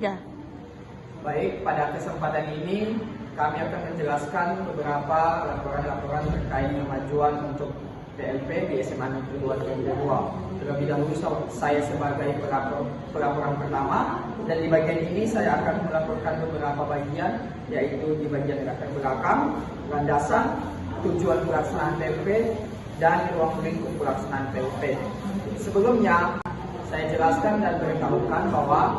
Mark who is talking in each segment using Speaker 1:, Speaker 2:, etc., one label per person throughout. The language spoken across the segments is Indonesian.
Speaker 1: Ya.
Speaker 2: Baik, pada kesempatan ini kami akan menjelaskan beberapa laporan-laporan terkait kemajuan untuk PLP di SMA Negeri 2 2022. Terlebih dahulu saya sebagai pelaporan pertama, dan di bagian ini saya akan melaporkan beberapa bagian, yaitu di bagian latar belakang, landasan, tujuan pelaksanaan PLP, dan ruang lingkup pelaksanaan PLP. Sebelumnya, saya jelaskan dan beritahukan bahwa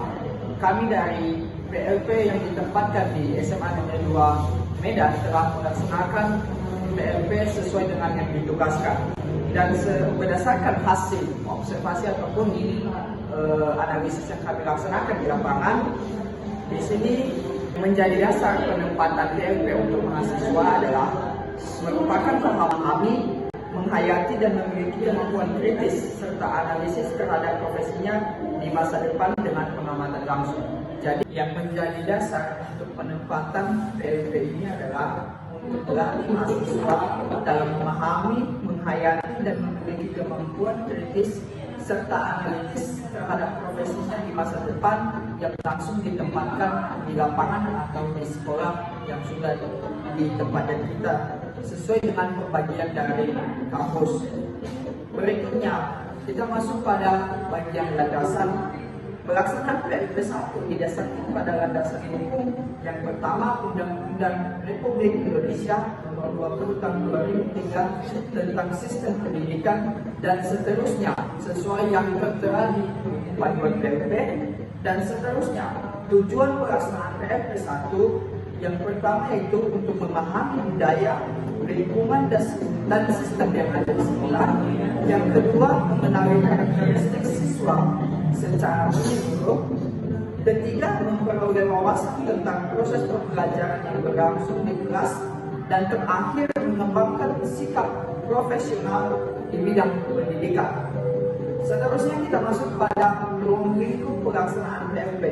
Speaker 2: kami dari PLP yang ditempatkan di SMA Negeri 2 Medan telah melaksanakan PLP sesuai dengan yang ditugaskan, dan berdasarkan hasil observasi ataupun analisis yang kami laksanakan di lapangan, di sini menjadi dasar penempatan PLP untuk mahasiswa adalah merupakan memahami, menghayati dan memiliki kemampuan kritis serta analisis terhadap profesinya di masa depan dengan pengamatan langsung. Jadi yang menjadi dasar untuk penempatan PLP ini adalah untuk melatih mahasiswa dalam memahami, menghayati dan memiliki kemampuan kritis serta analisis terhadap profesinya di masa depan yang langsung ditempatkan di lapangan atau di sekolah yang sudah ditempatkan kita sesuai dengan pembagian dari kampus. Berikutnya, kita masuk pada bagian landasan. Pelaksanaan PLP 1 didasarkan pada landasan hukum yang pertama, Undang-Undang Republik Indonesia Nomor 20 Tahun 2003 tentang Sistem Pendidikan dan seterusnya sesuai yang tertera di panduan PLP, dan seterusnya. Tujuan pelaksanaan PLP 1 yang pertama yaitu untuk memahami budaya, lingkungan dan sistem yang ada di sekolah. Yang kedua, mengenali karakteristik siswa secara menyeluruh. Ketiga, memperoleh wawasan tentang proses pembelajaran yang berlangsung di kelas. Dan terakhir, mengembangkan sikap profesional di bidang pendidikan. Seterusnya kita masuk pada ruang lingkup pelaksanaan PLP.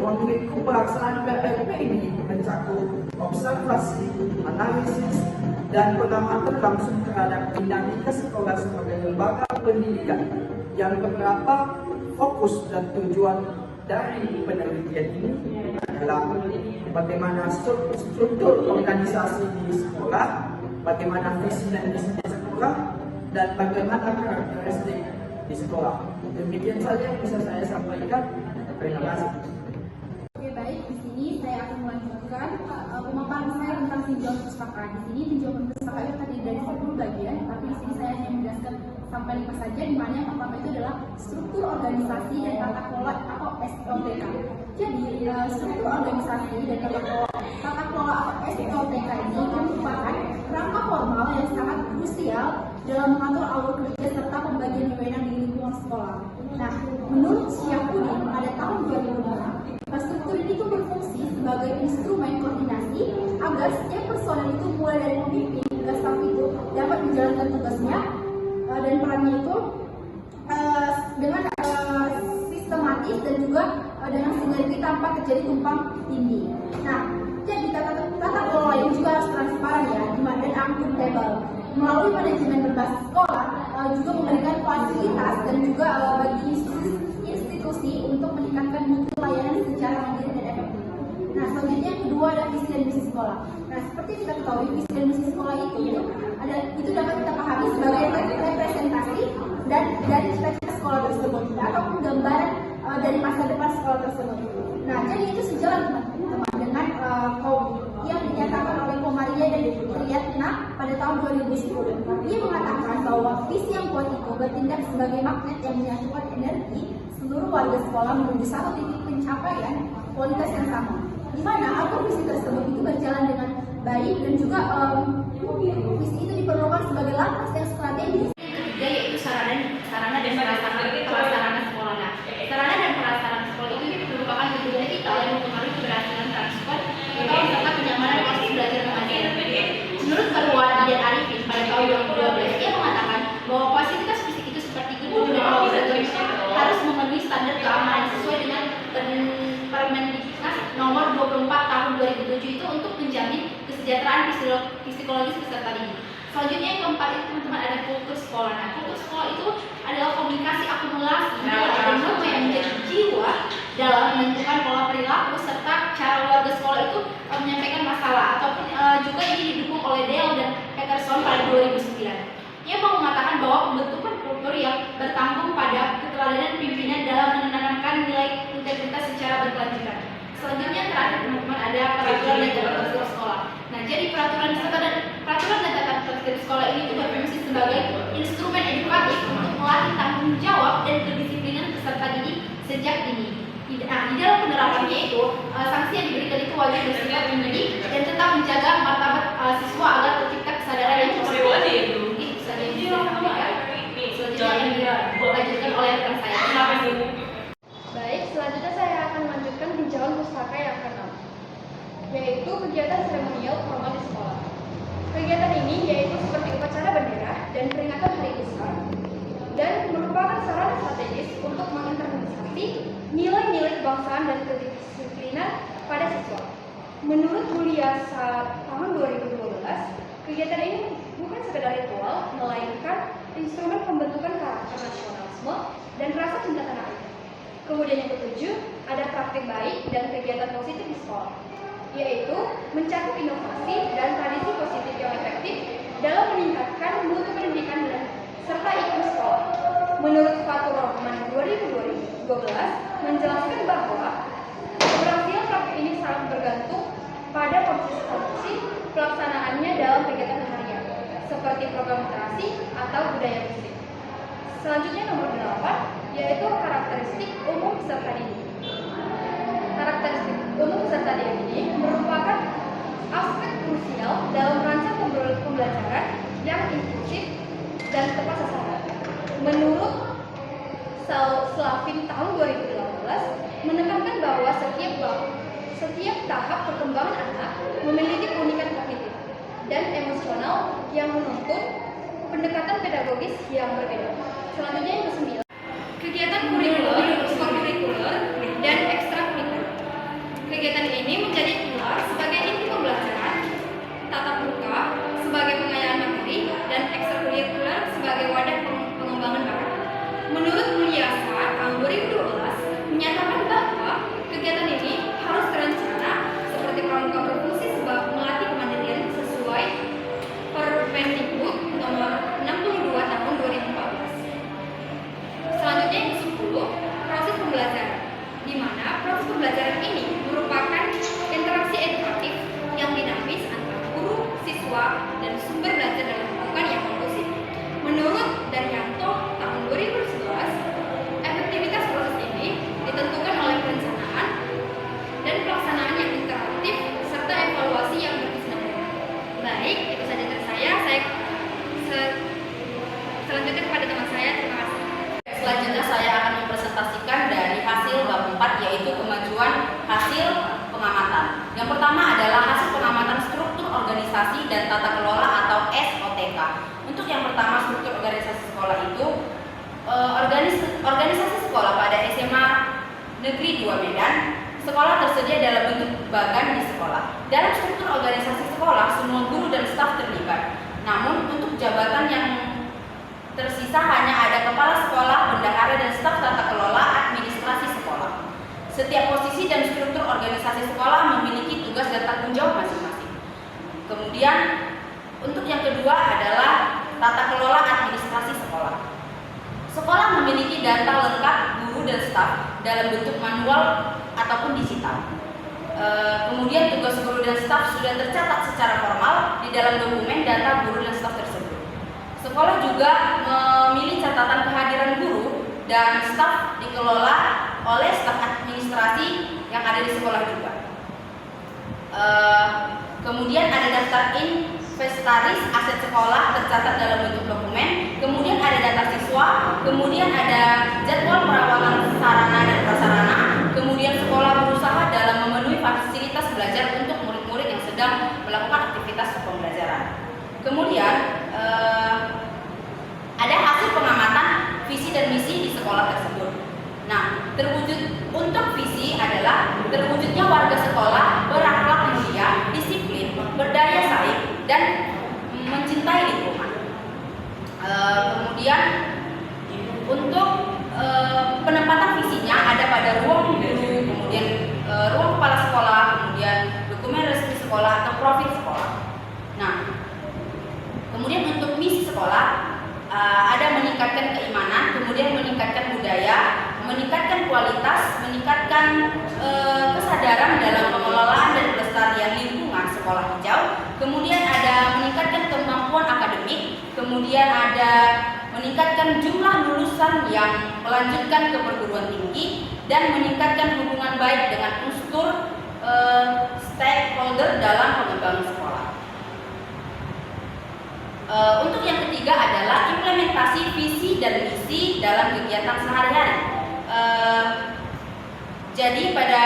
Speaker 2: Ruang lingkup pelaksanaan PLP ini mencakup observasi, analisis, dan pengamatan langsung terhadap dinamika sekolah sebagai lembaga pendidikan. Yang beberapa fokus dan tujuan dari penelitian ini adalah bagaimana struktur organisasi di sekolah, bagaimana visi dan misi sekolah, dan bagaimana karakteristik di sekolah. Demikian saja yang bisa saya sampaikan. Terima kasih.
Speaker 3: Oke, baik. Di sini saya akan melanjutkan pemaparan saya tentang tinjauan pustaka. Di sini tinjauan pustaka itu terdiri dari 10 bagian, tapi di sini saya hanya menjelaskan sampai 5 saja, di mana yang pertama itu adalah struktur organisasi dan tata kelola atau SOTK. Jadi struktur organisasi dan tata kelola atau SOTK ini merupakan rangka formal yang sangat krusial dalam mengatur alur kerja serta pembagian wewenang di lingkungan sekolah. Nah, menurut Syafudin pada tahun 2005, struktur ini itu berfungsi sebagai instrumen koordinasi agar setiap personel itu mulai dari pemimpin hingga staf itu dapat menjalankan tugasnya dan perannya itu dengan sistematis dan juga dengan sinergi tanpa terjadi tumpang tindih. Nah, jadi tata kelola yang juga harus transparan ya, dan akuntabel. Melalui manajemen berbasis sekolah juga memberikan fasilitas dan juga bagi institusi untuk meningkatkan mutu layanan secara mandiri dan efektif. Nah, selanjutnya yang kedua adalah visi dan misi sekolah. Nah, seperti kita ketahui, visi dan misi sekolah itu dapat kita pahami sebagai representasi dan dari cita-cita sekolah tersebut ataupun gambaran dari masa depan sekolah tersebut. Nah, jadi itu sejalan teman-teman dengan yang dinyatakan oleh Komaria dan Priyatna pada tahun 2010. Dia mengatakan bahwa visi yang kuat itu bertindak sebagai magnet yang menyatukan energi seluruh warga sekolah menuju satu titik pencapaian kualitas yang sama, di mana agar visi tersebut itu berjalan dengan baik dan juga visi itu diperlukan sebagai langkah yang strategis.
Speaker 4: Yaitu sarana dan prasarana sekolah. Nah, sarana dan prasarana sekolah itu merupakan tujuan kita yang mempengaruhi keberhasilan transport serta kenyamanan proses belajar mengajar. Menurut Perwadi dan Arifin pada tahun 2012, dia mengatakan bahwa fasilitas fisik itu seperti gedung dan laboratorium harus memenuhi standar keamanan sesuai dengan Permendiknas Nomor 24 Tahun 2007 itu untuk menjamin kesejahteraan psikologis peserta didik. Selanjutnya yang keempat itu teman-teman ada kultur sekolah. Nah, kultur sekolah itu adalah komunikasi akumulasi dan norma yang menjadi jiwa dalam menentukan pola perilaku serta cara warga sekolah itu menyampaikan masalah, ataupun juga ini didukung oleh Dale dan Peterson pada 2009. Ia mau mengatakan bahwa pembentukan kultur yang bertanggung pada keteladanan pimpinan dalam menanamkan nilai integritas secara berkelanjutan. Selanjutnya terakhir teman-teman ada peraturan dan tata tertib sekolah. Nah, jadi peraturan dan tata tertib sekolah ini itu berfungsi sebagai instrumen edukatif untuk melatih tanggung jawab dan kedisiplinan peserta didik sejak dini. Nah, di dalam penerapannya itu sanksi yang diberikan itu wajib bersifat mendidik dan tetap menjaga martabat siswa agar tercipta kesadaran yang positif. Itu saja yang bisa saya sampaikan. Selanjutnya yang dilanjutkan oleh rekan saya.
Speaker 1: Baik, selanjutnya saya akan melanjutkan tinjauan pustaka yang keenam, yaitu kegiatan seremonial formal di sekolah. Kegiatan ini yaitu seperti upacara bendera dan peringatan hari besar, dan merupakan sarana strategis untuk menginternalisasi nilai-nilai kebangsaan dan kedisiplinan pada siswa. Menurut kuliah tahun 2012, kegiatan ini bukan sekedar ritual, melainkan instrumen pembentukan karakter nasionalisme dan rasa cinta tanah air. Kemudian yang ketujuh, ada praktik baik dan kegiatan positif di sekolah, yaitu mencakup inovasi dan tradisi positif yang efektif dalam meningkatkan mutu pendidikan dan serta iklim sekolah. Menurut Fatur Rahman 2012 menjelaskan bahwa keberhasilan praktik ini sangat bergantung pada konsistensi pelaksanaannya dalam kegiatan harian, seperti program literasi atau budaya musik. Selanjutnya nomor 8, yaitu karakteristik umum peserta didik. Karakteristik umum peserta didik ini merupakan aspek krusial dalam merancang pembelajaran yang inklusif dan tepat sasaran. Menurut Slavin tahun 2018 menekankan bahwa setiap tahap perkembangan anak memiliki keunikan kognitif dan emosional yang menuntut pendekatan pedagogis yang berbeda. Selanjutnya yang ke-9, kegiatan kurikuler dan ekstrakurikuler. Kegiatan ini menjadi pilar sebagai inti pembelajaran, tatap muka sebagai pengayaan materi, dan ekstrakurikuler sebagai wadah pengembangan bakat. Menurut kuliah tahun 2012 menyatakan bahwa kegiatan ini harus terencana seperti pramuka berfungsi sebagai melatih kemandirian sesuai Permendikbud nomor 62 tahun 2014. Selanjutnya yang ke-10, proses pembelajaran, di mana proses pembelajaran ini merupakan interaksi edukatif yang dinamis antara guru, siswa, dan sumber belajar dalam lingkungan yang kondusif. Menurut Daryanto tahun 2011, efektivitas proses ini ditentukan oleh perencanaan dan pelaksanaan yang interaktif serta evaluasi yang berkesinambungan. Baik, itu saja dari saya. Selanjutnya kepada teman saya, terima kasih.
Speaker 5: Selanjutnya saya akan mempresentasikan dari hasil bab 4, yaitu kemajuan hasil pengamatan. Yang pertama adalah hasil pengamatan struktur organisasi dan tata kelola atau SOTK. Untuk yang pertama, struktur organisasi sekolah itu organisasi sekolah pada SMA Negeri 2 Medan. Sekolah tersedia dalam bentuk bagan di sekolah. Dalam struktur organisasi sekolah, semua guru dan staf terlibat. Namun untuk jabatan yang tersisa hanya ada kepala sekolah, bendahara, dan staf tata kelola administrasi sekolah. Setiap posisi dan struktur organisasi sekolah memiliki tugas dan tanggung jawab masing-masing. Kemudian untuk yang kedua adalah tata kelola administrasi sekolah. Sekolah memiliki data lengkap guru dan staf dalam bentuk manual ataupun digital. Kemudian tugas guru dan staf sudah tercatat secara formal di dalam dokumen data guru dan staf tersebut. Sekolah juga memilih catatan kehadiran guru dan staf dikelola oleh staf administrasi yang ada di sekolah juga. Kemudian ada daftar inventaris aset sekolah tercatat dalam bentuk dokumen. Kemudian ada data siswa. Kemudian ada jadwal perawatan sarana dan prasarana. Kemudian sekolah berusaha dalam memenuhi fasilitas belajar untuk murid-murid yang sedang melakukan aktivitas pembelajaran. Kemudian ada hasil pengamatan visi dan misi di sekolah tersebut. Nah, untuk visi adalah terwujudnya warga sekolah berakhlak mulia, disiplin, berdaya saing, dan mencintai lingkungan. Kemudian untuk penempatan visinya ada pada ruang guru berkualitas, meningkatkan kesadaran dalam pengelolaan dan pelestarian lingkungan sekolah hijau. Kemudian ada meningkatkan kemampuan akademik, kemudian ada meningkatkan jumlah lulusan yang melanjutkan ke perguruan tinggi, dan meningkatkan hubungan baik dengan unsur stakeholder dalam pengembangan sekolah. Untuk yang ketiga adalah implementasi visi dan misi dalam kegiatan sehari-hari. Jadi pada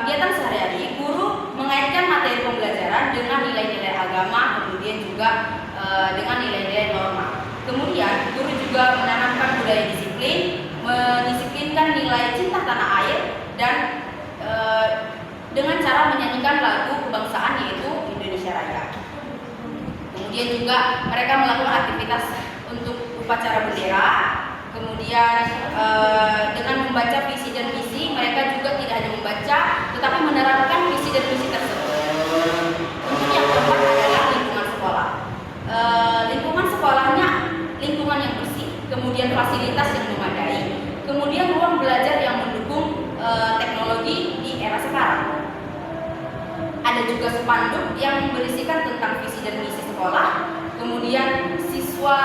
Speaker 5: kegiatan sehari-hari, guru mengaitkan materi pembelajaran dengan nilai-nilai agama, kemudian juga dengan nilai-nilai norma. Kemudian guru juga menanamkan budaya disiplin, mendisiplinkan nilai cinta tanah air, dan dengan cara menyanyikan lagu kebangsaan yaitu Indonesia Raya. Kemudian juga mereka melakukan aktivitas untuk upacara bendera. Kemudian dengan membaca visi dan misi, mereka juga tidak hanya membaca, tetapi menerapkan visi dan misi tersebut. Untuk yang keempat adalah lingkungan sekolah. Lingkungan sekolahnya lingkungan yang bersih, kemudian fasilitas yang memadai, kemudian ruang belajar yang mendukung teknologi di era sekarang. Ada juga spanduk yang berisikan tentang visi dan misi sekolah. Kemudian siswa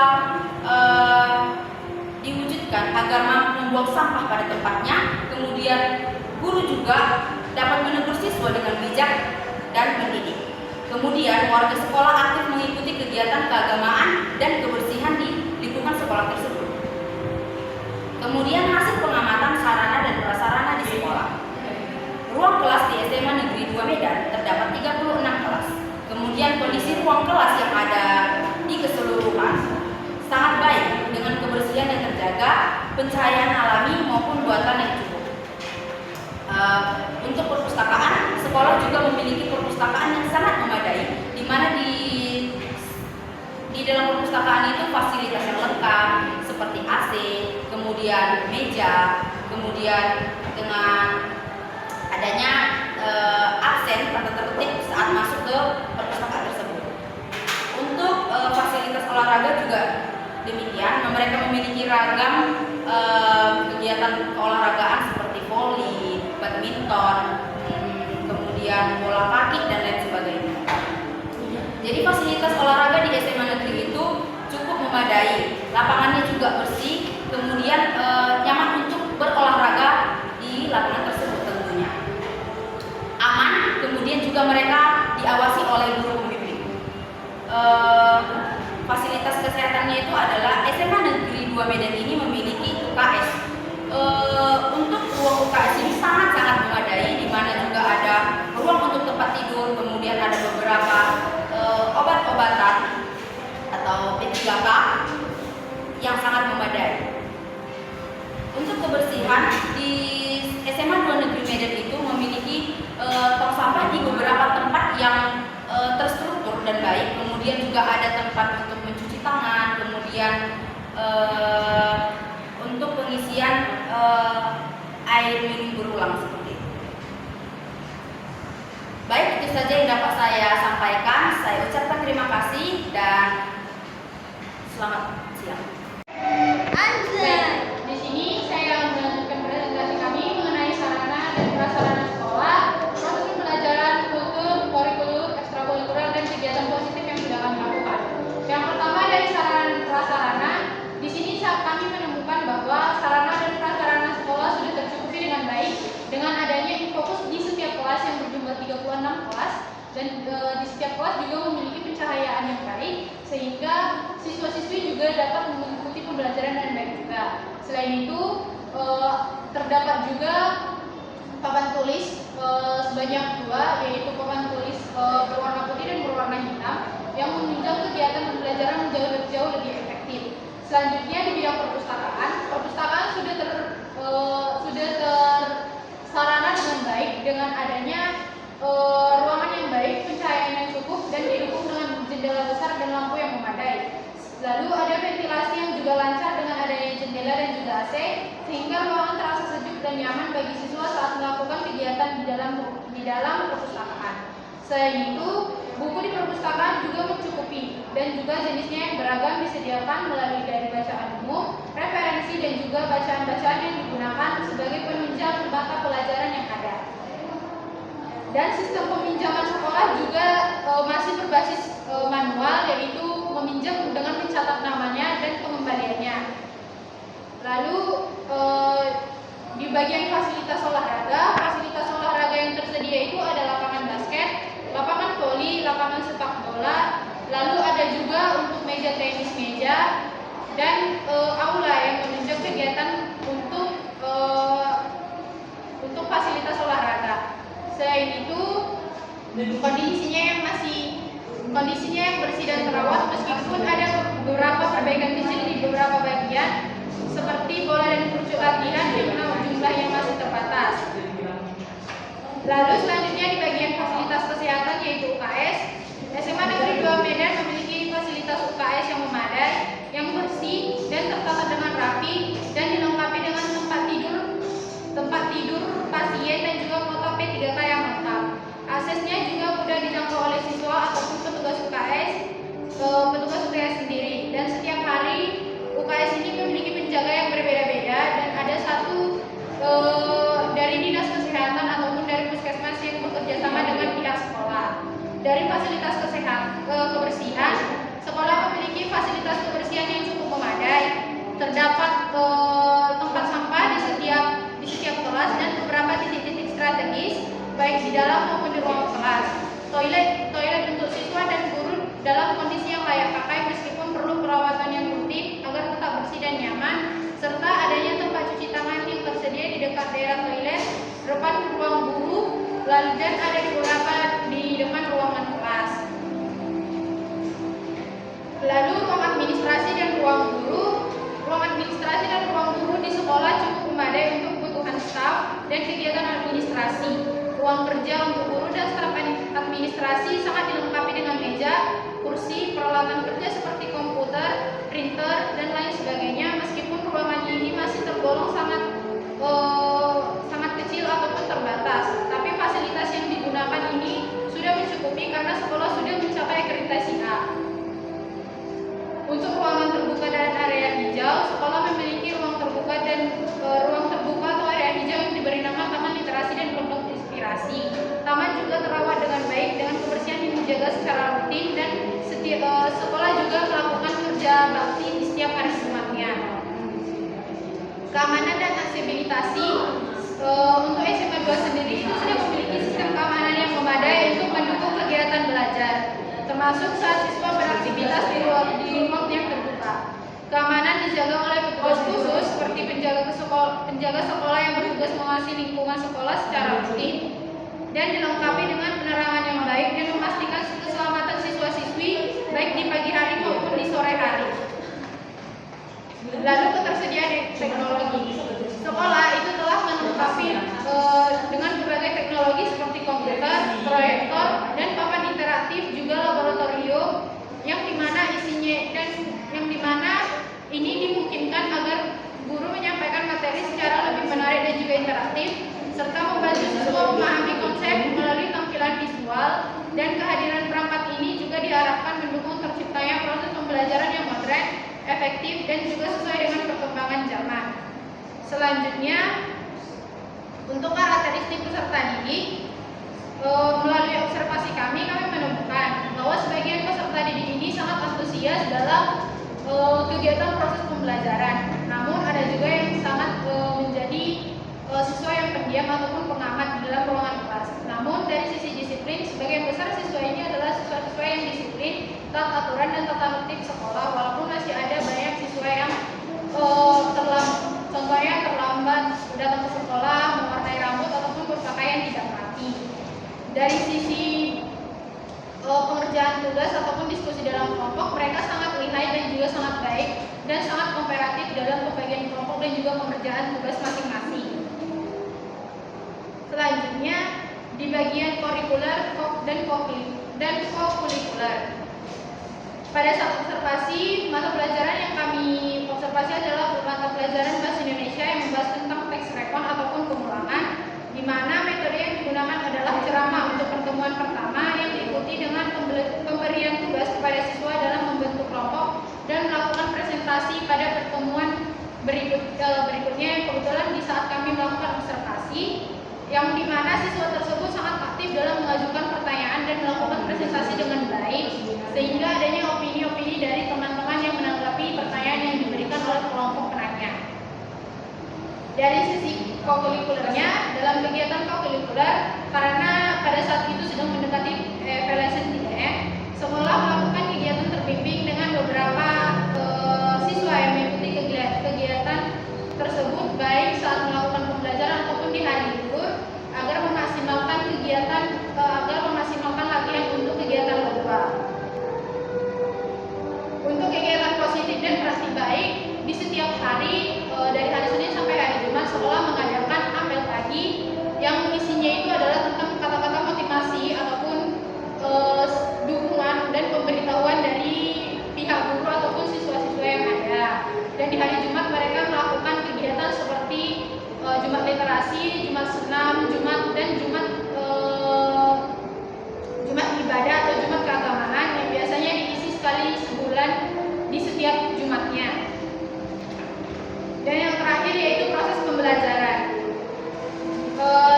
Speaker 5: diwujudkan agar mampu membuang sampah pada tempatnya. Kemudian guru juga dapat menegur siswa dengan bijak dan mendidik. Kemudian warga sekolah aktif mengikuti kegiatan keagamaan dan kebersihan di lingkungan sekolah tersebut. Kemudian hasil pengamatan sarana dan prasarana di sekolah. Ruang kelas di SMA Negeri 2 Medan terdapat 36 kelas. Kemudian kondisi ruang kelas yang ada di keseluruhan sangat baik dengan kebersihan yang terjaga, pencahayaan alami maupun buatan yang cukup. Untuk perpustakaan, sekolah juga memiliki perpustakaan yang sangat memadai, di mana di dalam perpustakaan itu fasilitas yang lengkap seperti AC, kemudian meja, kemudian dengan adanya absen tanda tertib saat masuk ke perpustakaan tersebut. Untuk fasilitas olahraga juga demikian, mereka memiliki ragam kegiatan keolahragaan seperti voli, badminton, kemudian bola kaki dan lain sebagainya. Jadi fasilitas olahraga di SMA negeri itu cukup memadai, lapangannya juga bersih, kemudian nyaman untuk berolahraga di lapangan tersebut tentunya. Aman, kemudian juga mereka diawasi oleh guru pembimbing. Fasilitas kesehatannya itu adalah SMA Negeri 2 Medan ini memiliki UKS. Untuk ruang UKS ini sangat-sangat memadai, di mana juga ada ruang untuk tempat tidur, kemudian ada beberapa obat-obatan atau P3K yang sangat memadai. Untuk kebersihan di SMA 2 Negeri Medan itu memiliki tong sampah di beberapa tempat yang terstruktur dan baik. Kemudian juga ada tempat untuk mencuci tangan, kemudian untuk pengisian air minum berulang seperti itu. Baik, itu saja yang dapat saya sampaikan. Saya ucapkan terima kasih dan selamat siang.
Speaker 1: Di sini saya melanjutkan presentasi kami mengenai sarana dan prasarana sekolah, proses pembelajaran, kultur, kurikulum, ekstrakurikuler, dan kegiatan positif yang sudah kami lakukan. Yang pertama dari sarana dan prasarana, di sini kami menemukan bahwa sarana dan prasarana sekolah sudah tercukupi dengan baik dengan adanya infokus di setiap kelas yang berjumlah 36 kelas, dan di setiap kelas juga memiliki pencahayaan yang baik sehingga siswa-siswi juga dapat mengikuti pembelajaran dengan baik juga. Selain itu terdapat juga papan tulis sebanyak 2, yaitu papan tulis berwarna putih dan berwarna hitam yang menunjang kegiatan pembelajaran jauh lebih efektif. Selanjutnya di bidang perpustakaan sudah tersarana dengan baik dengan adanya ruangan yang baik, pencahayaan yang cukup, dan didukung dengan jendela besar dan lampu yang memadai. Lalu ada ventilasi yang juga lancar dengan adanya jendela dan juga AC, sehingga ruangan terasa sejuk dan nyaman bagi siswa saat melakukan kegiatan di dalam perpustakaan. Selain itu, buku di perpustakaan juga mencukupi dan
Speaker 3: juga jenisnya yang beragam disediakan melalui dari bacaan umum, referensi, dan juga bacaan-bacaan yang digunakan sebagai penunjang mata pelajaran yang ada. Dan sistem peminjaman sekolah juga masih berbasis manual, yaitu meminjam dengan mencatat namanya dan pengembaliannya. Lalu di bagian fasilitas olahraga yang tersedia itu ada lapangan basket, lapangan voli, lapangan sepak bola, lalu ada juga untuk meja tenis meja, dan aula yang menunjang kegiatan untuk fasilitas olahraga. Selain itu, kondisinya yang bersih dan terawat, meskipun ada beberapa perbaikan kecil di beberapa bagian, seperti bola dan kursi latihan di mana jumlahnya masih terbatas. Lalu selanjutnya di bagian fasilitas kesehatan yaitu UKS, SMA Negeri 2 Medan memiliki fasilitas UKS yang memadai, yang bersih dan tertata dengan rapi, dan dilengkapi dengan tempat tidur pasien dan juga kota P3K yang lengkap. Aksesnya juga mudah dijangkau oleh siswa ataupun petugas UKS sendiri. Dan setiap hari UKS ini memiliki penjaga yang berbeda-beda, dan ada satu dari dinas kesehatan ataupun dari puskesmas yang bekerja sama dengan pihak sekolah. Dari fasilitas kebersihan, sekolah memiliki fasilitas kebersihan yang cukup memadai. Terdapat tempat sampah di setiap kelas dan beberapa titik-titik strategis baik di dalam maupun di ruang kelas. Toilet untuk siswa dan guru dalam kondisi yang layak pakai meskipun perlu perawatan yang rutin agar tetap bersih dan nyaman, serta adanya tempat cuci tangan yang tersedia di dekat daerah toilet, depan ruang guru, lalu dan ada di depan ruangan kelas. Lalu ruang administrasi dan ruang guru di sekolah cukup memadai untuk kebutuhan staf dan kegiatan administrasi. Ruang kerja untuk guru dan staf administrasi sangat dilengkapi dengan meja, kursi, peralatan kerja seperti komputer, printer, dan lain sebagainya, meskipun ruangannya ini masih tergolong sangat kecil ataupun terbatas. Tapi fasilitas yang digunakan ini sudah mencukupi karena sekolah sudah mencapai akreditasi A. Untuk ruangan terbuka dan area hijau, sekolah memiliki ruang terbuka atau area hijau yang diberi nama Taman Literasi dan Pondok Inspirasi. Taman juga terawat dengan baik dengan kebersihan yang dijaga secara rutin, dan sekolah juga melakukan kerja bakti di setiap hari Jumatnya. Keamanan dan aksesibilitasi untuk SMA 2 sendiri itu sudah memiliki sistem keamanan yang memadai untuk mendukung kegiatan belajar, termasuk saat siswa beraktivitas di ruang yang terbuka. Keamanan dijaga oleh petugas khusus seperti penjaga sekolah yang bertugas mengawasi lingkungan sekolah secara rutin, dan dilengkapi dengan penerangan yang baik dan memastikan keselamatan siswa-siswi baik di pagi hari maupun di sore hari. Lalu ketersediaan teknologi. Sekolah itu telah melengkapi dengan berbagai teknologi seperti komputer, proyektor, dan papan interaktif, juga laboratorium yang dimana ini dimungkinkan agar guru menyampaikan materi secara lebih menarik dan juga interaktif, serta membantu siswa memahami konsep melalui tampilan visual, dan kehadiran perangkat ini juga diharapkan mendukung terciptanya proses pembelajaran yang modern, efektif, dan juga sesuai dengan perkembangan zaman. Selanjutnya, untuk karakteristik peserta didik, melalui observasi kami menemukan bahwa sebagian peserta didik ini sangat antusias dalam kegiatan proses pembelajaran. Namun ada juga yang sangat menjadi siswa yang pendiam ataupun pengamat di dalam ruangan kelas. Namun dari sisi disiplin, sebagian besar siswa ini adalah siswa-siswa yang disiplin, taat aturan dan tata tertib sekolah, walaupun masih ada banyak siswa yang terlambat datang ke sekolah, mewarnai rambut ataupun berpakaian tidak rapi. Dari sisi pengerjaan tugas ataupun diskusi dalam kelompok, mereka sangat lihai dan juga sangat baik dan sangat kooperatif dalam pembagian kelompok dan juga pengerjaan tugas masing-masing. Selanjutnya di bagian kurikuler dan kokurikuler. Pada saat observasi, mata pelajaran yang kami observasi adalah mata pelajaran Bahasa Indonesia yang membahas tentang teks rekon ataupun pengulangan, di mana metode yang digunakan adalah ceramah untuk pertemuan pertama yang diikuti dengan pemberian tugas kepada siswa dalam membentuk
Speaker 1: dalam mengajukan pertanyaan dan melakukan presentasi dengan baik, sehingga adanya opini-opini dari teman-teman yang menanggapi pertanyaan yang diberikan oleh kelompok penanya. Dari sisi kokurikulernya, dalam kegiatan kokurikuler, karena pada saat itu sedang mendekati evaluation 3M, sekolah melakukan kegiatan terbimbing dengan beberapa siswa yang mengikuti kegiatan tersebut, baik saat melakukan pembelajaran ataupun di hari libur, agar memaksimalkan latihan untuk kegiatan lomba. Untuk kegiatan positif dan prestasi baik, di setiap hari dari hari Senin sampai hari Jumat, sekolah mengadakan apel pagi yang isinya itu adalah tentang kata-kata motivasi ataupun dukungan dan pemberitahuan dari pihak guru ataupun siswa-siswa yang ada. Dan di hari Jumat mereka melakukan kegiatan seperti Jumat literasi, Jumat senam, Jumat ibadah atau Jumat keagamaan yang biasanya diisi sekali sebulan di setiap Jumatnya. Dan yang terakhir yaitu proses pembelajaran.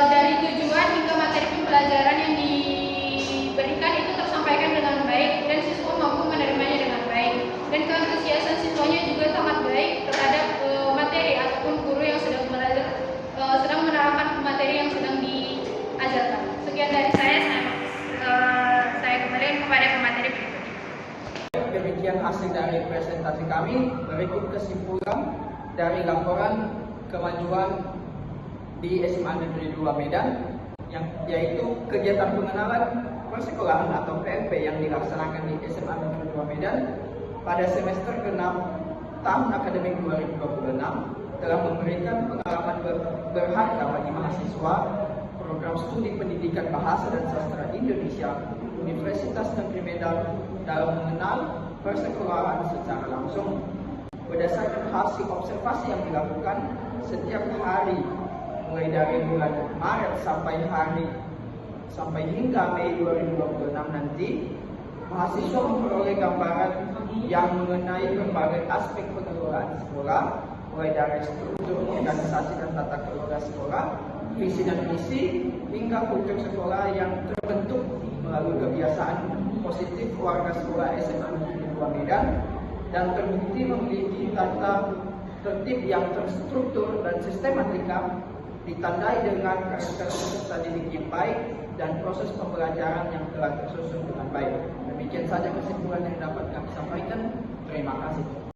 Speaker 1: Dari tujuan hingga materi pembelajaran yang diberikan itu tersampaikan dengan baik dan siswa mampu menerimanya dengan baik. Dan keantusiasan siswanya juga sangat baik terhadap materi ataupun guru yang sedang menerapkan materi yang sedang diajarkan. Sekian dari saya kembali kepada pemateri berikutnya.
Speaker 2: Demikian hasil dari presentasi kami. Berikut kesimpulan dari laporan kemajuan di SMA Negeri 2 Medan, yaitu kegiatan pengenalan persekolahan atau PMP yang dilaksanakan di SMA Negeri 2 Medan pada semester ke-6 tahun akademik 2026 telah memberikan pengalaman berharga bagi mahasiswa program studi pendidikan bahasa dan sastra Indonesia Universitas Negeri Medan dalam mengenal persekolahan secara langsung. Berdasarkan hasil observasi yang dilakukan setiap hari mulai dari bulan Maret sampai hingga Mei 2026 nanti, mahasiswa memperoleh gambaran yang mengenai berbagai aspek pengelolaan sekolah, mulai dari struktur organisasi dan tata kelola sekolah, visi dan misi, hingga kultur sekolah yang terbentuk melalui kebiasaan positif warga sekolah SMA Negeri 2 Medan dan terbukti memiliki tata tertib yang terstruktur dan sistematika, ditandai dengan karakter peserta didik yang baik dan proses pembelajaran yang telah tersusun dengan baik. Demikian saja kesimpulan yang dapat kami sampaikan. Terima kasih.